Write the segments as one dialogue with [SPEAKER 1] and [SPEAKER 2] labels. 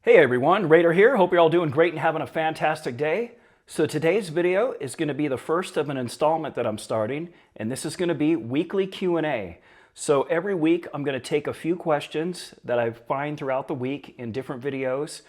[SPEAKER 1] Hey everyone, Raider here. Hope you're all doing great and having a fantastic day. So today's video is going to be the first of an installment that I'm starting, and this is going to be weekly Q&A. So every week I'm going to take a few questions that I find throughout the week in different videos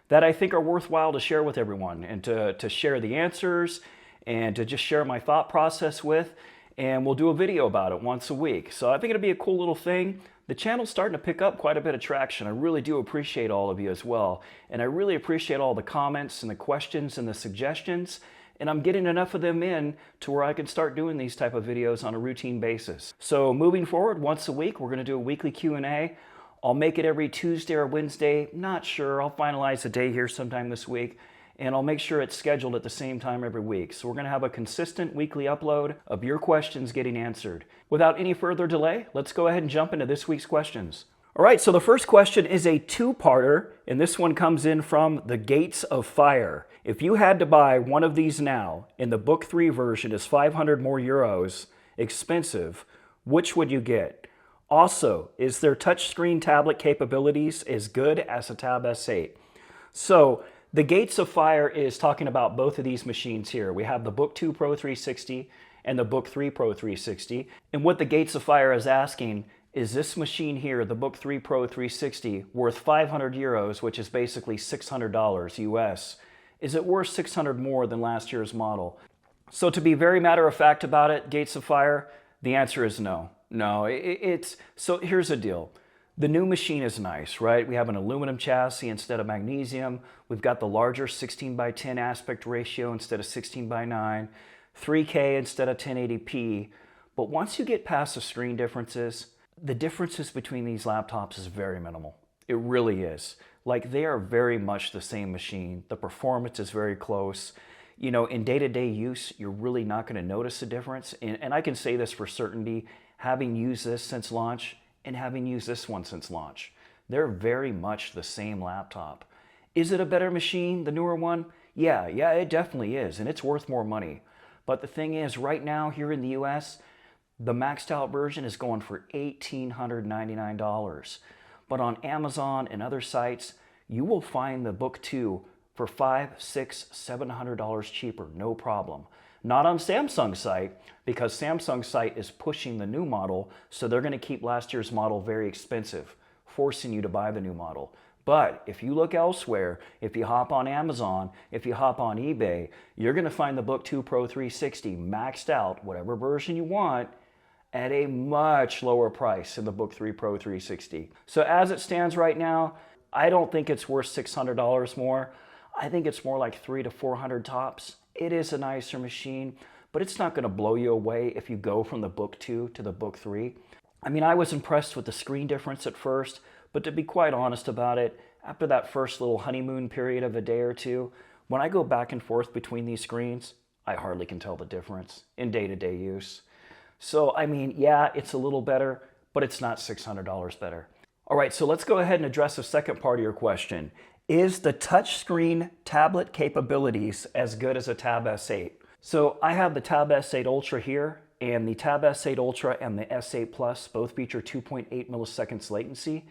[SPEAKER 1] that I think are worthwhile to share with everyone and to share the answers and to just share my thought process with, and we'll do a video about it once a week. So I think it'll be a cool little thing. The channel's starting to pick up quite a bit of traction. I really do appreciate all of you as well. And I really appreciate all the comments and the questions and the suggestions. And I'm getting enough of them in to where I can start doing these type of videos on a routine basis. So moving forward, once a week, we're going to do a weekly Q&A. I'll make it every Tuesday or Wednesday. Not sure. I'll finalize a day here sometime this week. And I'll make sure it's scheduled at the same time every week. So we're going to have a consistent weekly upload of your questions getting answered. Without any further delay, let's go ahead and jump into this week's questions. All right, so the first question is a two-parter, and this one comes in from The Gates of Fire. If you had to buy one of these now, and the Book 3 version is 500 more euros expensive, which would you get? Also, is their touchscreen tablet capabilities as good as a Tab S8? So, The Gates of Fire is talking about both of these machines here. We have the Book2 Pro 360 and the Book3 Pro 360. And what the Gates of Fire is asking is this machine here, the Book3 Pro 360, worth 500 euros, which is basically $600 US. Is it worth 600 more than last year's model? So to be very matter of fact about it, Gates of Fire, the answer is no. No, so here's the deal. The new machine is nice, right? We have an aluminum chassis instead of magnesium. We've got the larger 16:10 aspect ratio instead of 16:9, 3K instead of 1080p. But once you get past the screen differences, the differences between these laptops is very minimal. It really is. Like, they are very much the same machine. The performance is very close. You know, in day-to-day use, you're really not going to notice a difference. And I can say this for certainty, having used this since launch, and having used this one since launch. They're very much the same laptop. Is it a better machine, the newer one? Yeah, it definitely is, and it's worth more money. But the thing is, right now here in the US, the maxed out version is going for $1,899. But on Amazon and other sites, you will find the Book 2 for $500, $600, $700 cheaper, no problem. Not on Samsung's site, because Samsung's site is pushing the new model, so they're going to keep last year's model very expensive, forcing you to buy the new model. But if you look elsewhere, if you hop on Amazon, if you hop on eBay, you're going to find the Book2 Pro 360 maxed out, whatever version you want, at a much lower price than the Book3 Pro 360. So as it stands right now, I don't think it's worth $600 more. I think it's more like $300 to $400 tops. It is a nicer machine, but it's not going to blow you away if you go from the Book 2 to the Book 3. I mean, I was impressed with the screen difference at first, but to be quite honest about it, after that first little honeymoon period of a day or two, when I go back and forth between these screens, I hardly can tell the difference in day-to-day use. So, I mean, yeah, it's a little better, but it's not $600 better. All right, so let's go ahead and address the second part of your question. Is the touchscreen tablet capabilities as good as a Tab S8? So I have the Tab S8 Ultra here, and the Tab S8 Ultra and the S8 Plus both feature 2.8 milliseconds latency.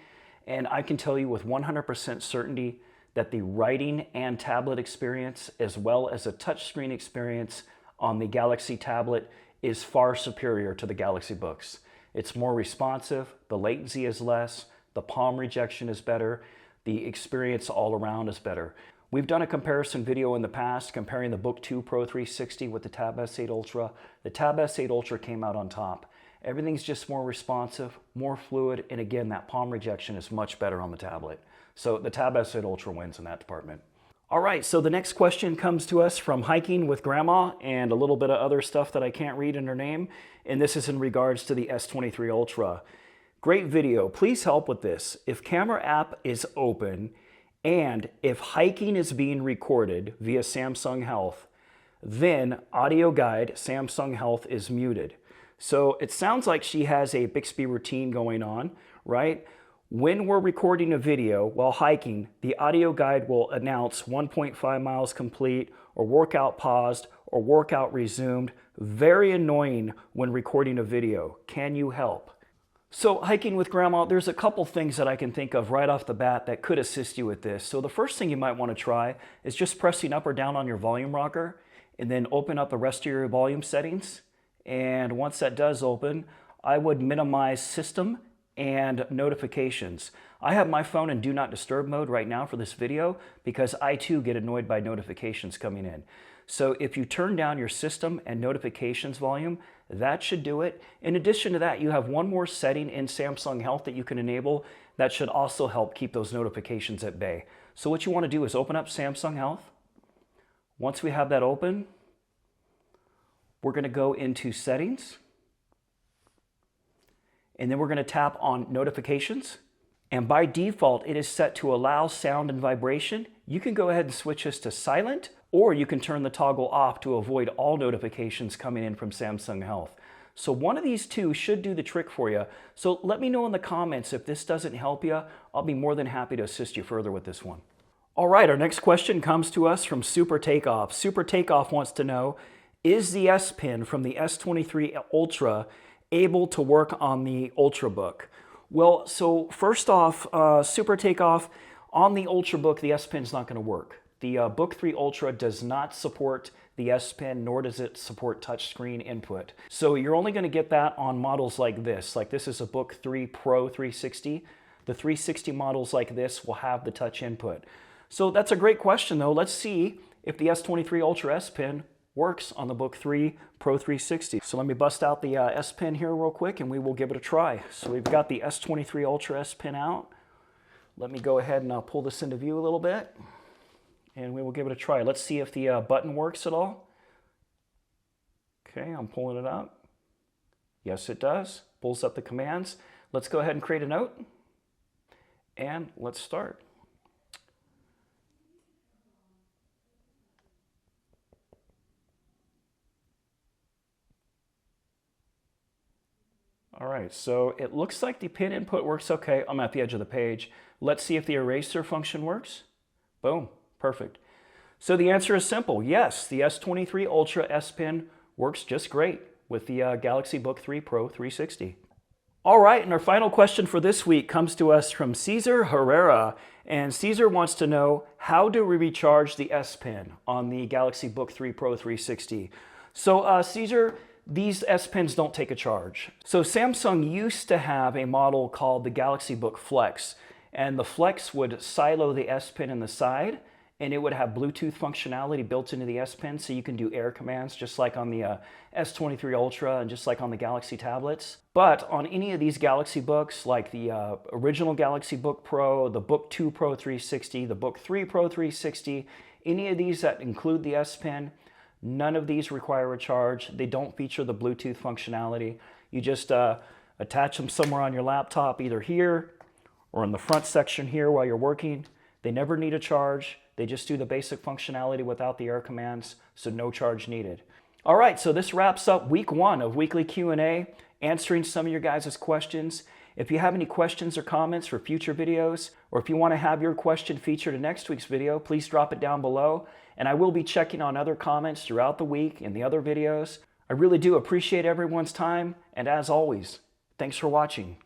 [SPEAKER 1] And I can tell you with 100% certainty that the writing and tablet experience, as well as a touchscreen experience on the Galaxy tablet, is far superior to the Galaxy Books. It's more responsive, the latency is less, the palm rejection is better, the experience all around is better. We've done a comparison video in the past comparing the Book2 Pro 360 with the Tab S8 Ultra. The Tab S8 Ultra came out on top. Everything's just more responsive, more fluid, and again, that palm rejection is much better on the tablet. So the Tab S8 Ultra wins in that department. All right, so the next question comes to us from Hiking with Grandma and a little bit of other stuff that I can't read in her name, and this is in regards to the S23 Ultra. Great video. Please help with this. If camera app is open and if hiking is being recorded via Samsung Health, then audio guide Samsung Health is muted. So it sounds like she has a Bixby routine going on, right? When we're recording a video while hiking, the audio guide will announce 1.5 miles complete or workout paused or workout resumed. Very annoying when recording a video. Can you help? So hiking with grandma, there's a couple things that I can think of right off the bat that could assist you with this. So the first thing you might want to try is just pressing up or down on your volume rocker and then open up the rest of your volume settings. And once that does open, I would minimize system and notifications. I have my phone in do not disturb mode right now for this video because I too get annoyed by notifications coming in. So if you turn down your system and notifications volume, that should do it. In addition to that, you have one more setting in Samsung Health that you can enable that should also help keep those notifications at bay. So what you want to do is open up Samsung Health. Once we have that open, we're going to go into settings. And then we're going to tap on notifications. And by default, it is set to allow sound and vibration. You can go ahead and switch this to silent, or you can turn the toggle off to avoid all notifications coming in from Samsung Health. So one of these two should do the trick for you. So let me know in the comments if this doesn't help you. I'll be more than happy to assist you further with this one. All right, our next question comes to us from Super Takeoff. Super Takeoff wants to know, is the S Pen from the S23 Ultra able to work on the Ultrabook? Well, so first off, Super Takeoff, on the Ultrabook, the S Pen's not going to work. The Book3 Ultra does not support the S Pen, nor does it support touchscreen input. So you're only going to get that on models like this. Like this is a Book3 Pro 360. The 360 models like this will have the touch input. So that's a great question though. Let's see if the S23 Ultra S Pen works on the Book3 Pro 360. So let me bust out the S Pen here real quick and we will give it a try. So we've got the S23 Ultra S Pen out. Let me go ahead and pull this into view a little bit and we will give it a try. Let's see if the button works at all. Okay, I'm pulling it up. Yes, it does. Pulls up the commands. Let's go ahead and create a note and let's start. All right, so it looks like the pen input works okay. I'm at the edge of the page. Let's see if the eraser function works. Boom, perfect. So the answer is simple. Yes, the S23 Ultra S Pen works just great with the Galaxy Book3 Pro 360. All right, and our final question for this week comes to us from Cesar Herrera. And Cesar wants to know, how do we recharge the S Pen on the Galaxy Book3 Pro 360? So Cesar, these S Pens don't take a charge. So Samsung used to have a model called the Galaxy Book Flex, and the Flex would silo the S Pen in the side, and it would have Bluetooth functionality built into the S Pen, so you can do air commands just like on the S23 Ultra and just like on the Galaxy tablets. But on any of these Galaxy books, like the original Galaxy Book Pro, the Book2 Pro 360, the Book3 Pro 360, any of these that include the S Pen, none of these require a charge. They don't feature the Bluetooth functionality. You just attach them somewhere on your laptop, either here or in the front section here while you're working. They never need a charge. They just do the basic functionality without the air commands, so no charge needed. All right, so this wraps up week 1 of weekly Q&A, answering some of your guys' questions. If you have any questions or comments for future videos, or if you want to have your question featured in next week's video, please drop it down below. And I will be checking on other comments throughout the week in the other videos. I really do appreciate everyone's time, and as always, thanks for watching.